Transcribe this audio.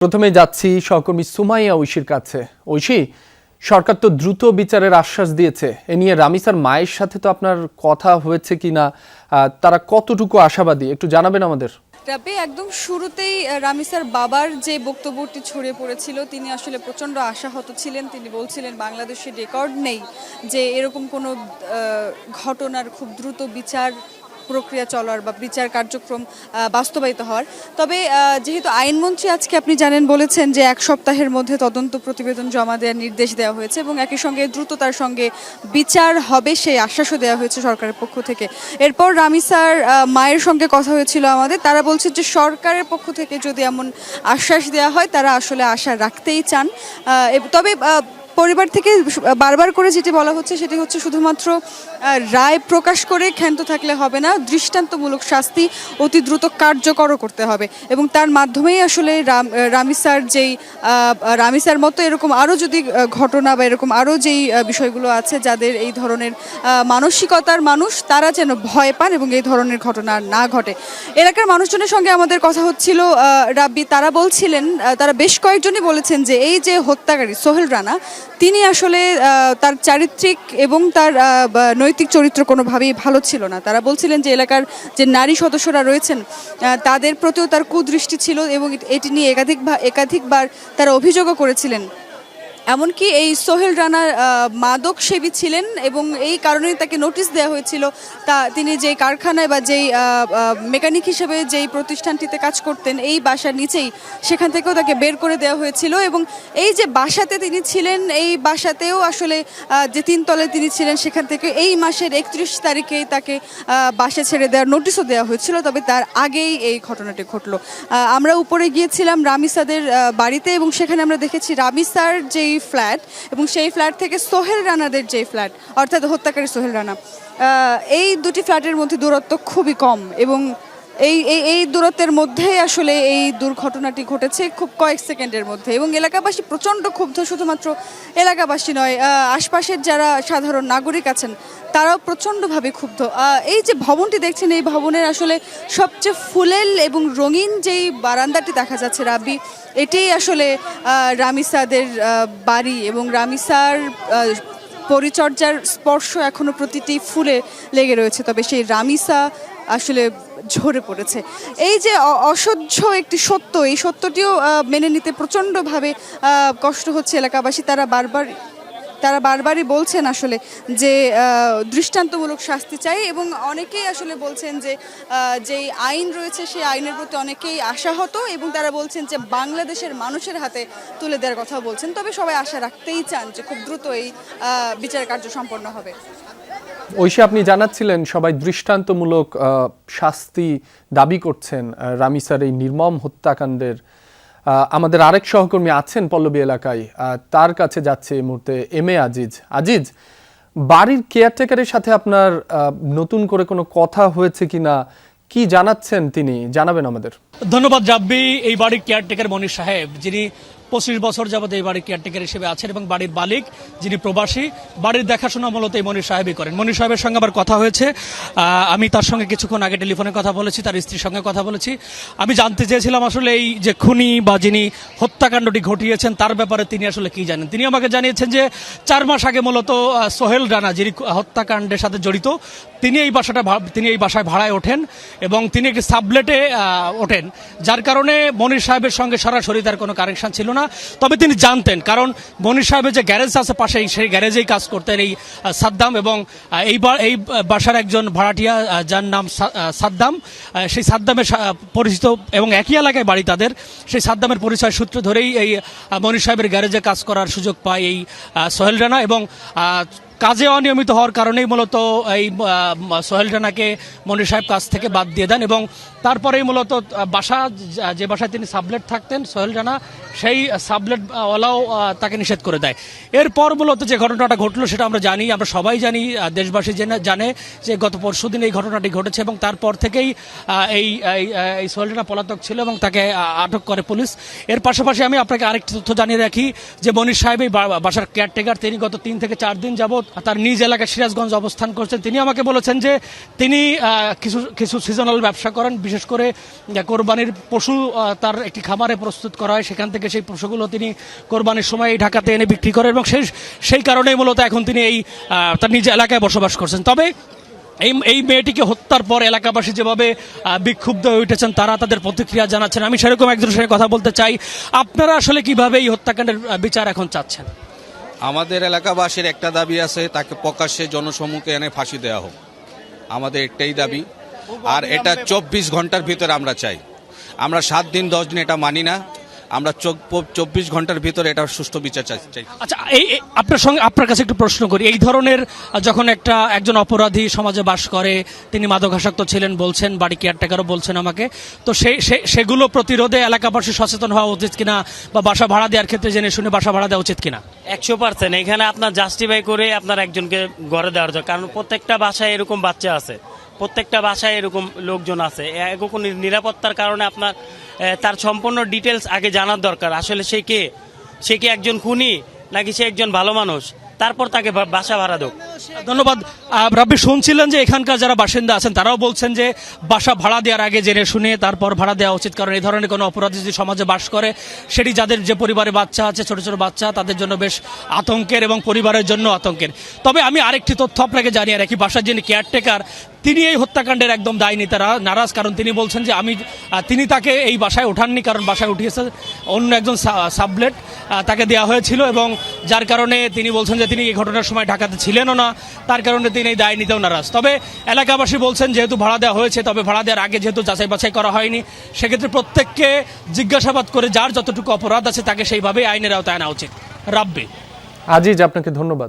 প্রথমে যাচ্ছি সহকর্মী সুমাইয়া ঐশীর কাছে। ঐশী, সরকার তো দ্রুত বিচারের আশ্বাস দিয়েছে, এ নিয়ে রামিসার মায়ের সাথে তো আপনার কথা হয়েছে কিনা, তারা কতটুকু আশাবাদী একটু জানাবেন আমাদের। রাব্বি, একদম শুরুতেই রামিসার বাবার যে বক্তব্যটি ছড়িয়ে পড়েছিল, তিনি আসলে প্রচণ্ড আশাহত ছিলেন। তিনি বলছিলেন বাংলাদেশের রেকর্ড নেই যে এরকম কোনো ঘটনার খুব দ্রুত বিচার প্রক্রিয়া চলার বা বিচার কার্যক্রম বাস্তবায়িত হওয়ার। তবে যেহেতু আইনমন্ত্রী আজকে আপনি জানেন বলেছেন যে 1 সপ্তাহের মধ্যে তদন্ত প্রতিবেদন জমা দেওয়ার নির্দেশ দেওয়া হয়েছে এবং একই সঙ্গে দ্রুততার সঙ্গে বিচার হবে সেই আশ্বাসও দেওয়া হয়েছে সরকারের পক্ষ থেকে। এরপর রামিসার মায়ের সঙ্গে কথা হয়েছিল আমাদের, তারা বলছে যে সরকারের পক্ষ থেকে যদি এমন আশ্বাস দেওয়া হয় তারা আসলে আশা রাখতেই চান। তবে পরিবার থেকে বারবার করে যেটি বলা হচ্ছে সেটি হচ্ছে শুধুমাত্র রায় প্রকাশ করে ক্ষান্ত থাকলে হবে না, দৃষ্টান্তমূলক শাস্তি অতি দ্রুত কার্যকর করতে হবে এবং তার মাধ্যমেই আসলে রামিসার মতো এরকম আরও যদি ঘটনা বা এরকম আরও যেই বিষয়গুলো আছে যাদের এই ধরনের মানসিকতার মানুষ, তারা যেন ভয় পান এবং এই ধরনের ঘটনা না ঘটে। এলাকার মানুষজনের সঙ্গে আমাদের কথা হচ্ছিল রাব্বি, তারা বলছিলেন, তারা বেশ কয়েকজনই বলেছেন যে এই যে হত্যাকারী সোহেল রানা, তিনি আসলে তার চারিত্রিক এবং তার নৈতিক চরিত্র কোনোভাবেই ভালো ছিল না। তারা বলছিলেন যে এলাকার যে নারী সদস্যরা রয়েছেন তাদের প্রতিও তার কুদৃষ্টি ছিল এবং এটি নিয়ে একাধিকবার তারা অভিযোগও করেছিলেন। এমনকি এই সোহেল রানা মাদক সেবী ছিলেন এবং এই কারণেই তাকে নোটিশ দেওয়া হয়েছিল। তিনি যেই কারখানায় বা যেই মেকানিক হিসেবে যেই প্রতিষ্ঠানটিতে কাজ করতেন এই বাসার নিচেই, সেখান থেকেও তাকে বের করে দেওয়া হয়েছিল এবং এই যে বাসাতে তিনি ছিলেন এই বাসাতেও আসলে যে 3 তলায় তিনি ছিলেন সেখান থেকে এই মাসের 31 তারিখেই তাকে বাসা ছেড়ে দেওয়ার নোটিশও দেওয়া হয়েছিল। তবে তার আগেই এই ঘটনাটি ঘটলো। আমরা উপরে গিয়েছিলাম রামিসাদের বাড়িতে এবং সেখানে আমরা দেখেছি রামিসার যেই ফ্ল্যাট এবং সেই ফ্ল্যাট থেকে সোহেল রানাদের যে ফ্ল্যাট, অর্থাৎ হত্যাকারী সোহেল রানা, এই দুটি ফ্ল্যাটের মধ্যে দূরত্ব খুবই কম এবং এই দূরত্বের মধ্যেই আসলে এই দুর্ঘটনাটি ঘটেছে খুব কয়েক সেকেন্ডের মধ্যে এবং এলাকাবাসী প্রচণ্ড ক্ষুব্ধ। শুধুমাত্র এলাকাবাসী নয়, আশপাশের যারা সাধারণ নাগরিক আছেন তারাও প্রচণ্ডভাবে ক্ষুব্ধ। এই যে ভবনটি দেখছেন, এই ভবনের আসলে সবচেয়ে ফুলেল এবং রঙিন যেই বারান্দাটি দেখা যাচ্ছে রাব্বি, এটাই আসলে রামিসাদের বাড়ি এবং রামিসার পরিচর্যার স্পর্শ এখনো প্রতিটি ফুলে লেগে রয়েছে। তবে সেই রামিসা আসলে ঝরে পড়েছে। এই যে অসহ্য একটি সত্য, এই সত্যটিও মেনে নিতে প্রচণ্ডভাবে কষ্ট হচ্ছে এলাকাবাসী। তারা বারবারই বলছেন আসলে যে দৃষ্টান্তমূলক শাস্তি চাই এবং অনেকেই আসলে বলছেন যে যেই আইন রয়েছে সেই আইনের প্রতি অনেকেই আশাহত এবং তারা বলছেন যে বাংলাদেশের মানুষের হাতে তুলে দেওয়ার কথা বলছেন। তবে সবাই আশা রাখতেই চান যে খুব দ্রুত এই বিচার কার্য সম্পন্ন হবে। ঐশী, আপনি জানাচ্ছিলেন সবাই দৃষ্টান্তমূলক শাস্তি দাবি করছেন রামিসার এই নির্মম হত্যাকাণ্ডের। আমাদের আরেক সহকর্মী আছেন পল্লবী এলাকায়, তার কাছে যাচ্ছে এই মুহূর্তে এম.এ. আজিজ। বাড়ির কেয়ারটেকারের সাথে আপনার নতুন করে কোনো কথা হয়েছে কিনা, কি জানাচ্ছেন তিনি, জানাবেন আমাদের। ধন্যবাদ রাব্বি। এই বাড়ির কেয়ারটেকার মনির সাহেব, যিনি 25 বছর যাবত এই বাড়ির কেয়ারটেকার হিসেবে আছেন এবং বাড়ির মালিক যিনি প্রবাসী, বাড়ির দেখাশোনা মূলত এই মনির সাহেবই করেন। মনির সাহেবের সঙ্গে আবার কথা হয়েছে, আমি তার সঙ্গে কিছুক্ষণ আগে টেলিফোনে কথা বলেছি, তার স্ত্রীর সঙ্গে কথা বলেছি। আমি জানতে চেয়েছিলাম আসলে এই যে খুনি বা যিনি হত্যাকাণ্ডটি ঘটিয়েছেন তার ব্যাপারে তিনি আসলে কি জানেন। তিনি আমাকে জানিয়েছেন যে 4 মাস আগে মূলত সোহেল রানা, যিনি হত্যাকাণ্ডের সাথে জড়িত, তিনি এই বাসায় ভাড়ায় ওঠেন এবং তিনি একটি সাবলেটে ওঠেন, যার কারণে মনির সাহেবের সঙ্গে সরাসরি তার কোনো কানেকশন ছিল না। তবে তিনি জানতেন, কারণ মনির সাহেবের যে গ্যারেজ আছে পাশেই, সেই গ্যারেজেই কাজ করতেন এই সাদ্দাম এবং এই বাসার একজন ভাড়াটিয়া যার নাম সাদ্দাম। সেই সাদ্দামের পরিচিত এবং একই এলাকায় বাড়ি তাদের, সেই সাদ্দামের পরিচয় সূত্র ধরেই এই মনির সাহেবের গ্যারেজে কাজ করার সুযোগ পায় এই সোহেল রানা এবং কাজে অনিয়মিত হওয়ার কারণেই মূলত এই সোহেল রানাকে মনির সাহেব কাজ থেকে বাদ দিয়ে দেন এবং তারপরেই মূলত যে বাসায় তিনি সাবলেট থাকতেন সোহেল রানা, সেই সাবলেটওয়ালাও তাকে নিষেধ করে দেয়। এরপর মূলত যে ঘটনাটা ঘটলো সেটা আমরা সবাই জানি, দেশবাসী জানে যে গত পরশুদিন এই ঘটনাটি ঘটেছে এবং তারপর থেকেই এই সোহেল রানা পলাতক ছিল এবং তাকে আটক করে পুলিশ। এর পাশাপাশি আমি আপনাকে আরেকটি তথ্য জানিয়ে রাখি যে মনির সাহেব এই বাসার কেয়ারটেকার, তিনি গত 3 থেকে 4 দিন যাবৎ তার নিজ এলাকা সিরাজগঞ্জ অবস্থান করছেন। তিনি আমাকে বলেছেন যে তিনি কিছু কিছু সিজনাল ব্যবসা করেন, বিশেষ করে কোরবানির পশু তার একটি খামারে প্রস্তুত করা হয়, সেখান থেকে সেই পশুগুলো তিনি কোরবানির সময় এই ঢাকাতে এনে বিক্রি করেন এবং সেই কারণেই মূলত এখন তিনি এই তার নিজ এলাকায় বসবাস করছেন। তবে এই মেয়েটিকে হত্যার পর এলাকাবাসী যেভাবে বিক্ষুব্ধ হয়ে উঠেছেন, তারা তাদের প্রতিক্রিয়া জানাচ্ছেন। আমি সেরকম একজনের সঙ্গে কথা বলতে চাই। আপনারা আসলে কিভাবে এই হত্যাকাণ্ডের বিচার এখন চাচ্ছেন? আমাদের এলাকাবাসীর একটা দাবি আছে, তাকে প্রকাশ্যে জনসম্মুখে এনে ফাঁসি দেওয়া হোক, আমাদের একটাই দাবি। আর এটা 24 ঘন্টার ভিতরে আমরা চাই। আমরা 7 দিন 10 দিন এটা মানি না, আমরা 24 ঘন্টার ভিতরে এটা সুষ্ঠু বিচার চাই। আচ্ছা, এই আপনার কাছে একটু প্রশ্ন করি। এই ধরনের যখন একজন অপরাধী সমাজে বাস করে, তিনি মাদকাসক্ত ছিলেন বলছেন, বাড়ি কেয়ারটেকারও বলছেন আমাকে, তো সেগুলো প্রতিরোধে এলাকাবাসী সচেতন হওয়া উচিত কিনা, বা বাসা ভাড়া দেওয়ার ক্ষেত্রে জেনে শুনে বাসা ভাড়া দেওয়া উচিত কিনা? 100% এখানে আপনার জাস্টিফাই করে আপনার একজনকে ঘরে দেওয়ার জন্য, কারণ প্রত্যেকটা বাসায় এরকম বাচ্চা আছে, প্রত্যেকটা বাসায় এরকম লোকজন আছে। এরকম নিরাপত্তার কারণে আপনার তার সম্পূর্ণ ডিটেলস আগে জানার দরকার। আসলে সে কি একজন খুনি নাকি সে একজন ভালো মানুষ, তারপর তাকে বাসা ভাড়া দেব। ধন্যবাদ। রাব্বি, শুনছিলেন যে এখানকার যারা বাসিন্দা আছেন তারাও বলছেন যে বাসা ভাড়া দেওয়ার আগে জেনে শুনে তারপর ভাড়া দেওয়া উচিত, কারণ এই ধরনের কোনো অপরাধী যদি সমাজে বাস করে, সেটি যাদের যে পরিবারে বাচ্চা আছে, ছোট ছোট বাচ্চা, তাদের জন্য বেশ আতঙ্কের এবং পরিবারের জন্য আতঙ্কের। তবে আমি আরেকটি তথ্য আপনাকে জানিয়ে রাখি, বাসার যিনি কেয়ারটেকার তিনি এই হত্যাকাণ্ডের একদম দায় নিতে নারাজ, কারণ তিনি বলছেন যে তিনি তাকে এই বাসায় ওঠাননি, কারণ বাসায় উঠিয়েছে অন্য একজন সাবলেট, তাকে দেওয়া হয়েছিল, এবং যার কারণে তিনি বলছেন যে তিনি এই ঘটনার সময় ঢাকাতে ছিলেনও না, তার কারণে তিনি এই দায় নিতেও নারাজ। তবে এলাকাবাসী বলছেন যেহেতু ভাড়া দেওয়া হয়েছে, তবে ভাড়া দেওয়ার আগে যেহেতু যাচাই বাছাই করা হয়নি, সেক্ষেত্রে প্রত্যেককে জিজ্ঞাসাবাদ করে যার যতটুকু অপরাধ আছে তাকে সেইভাবে আইনের আওতায় আনা উচিত। রাব্বি, আজিজ, আপনাকে ধন্যবাদ।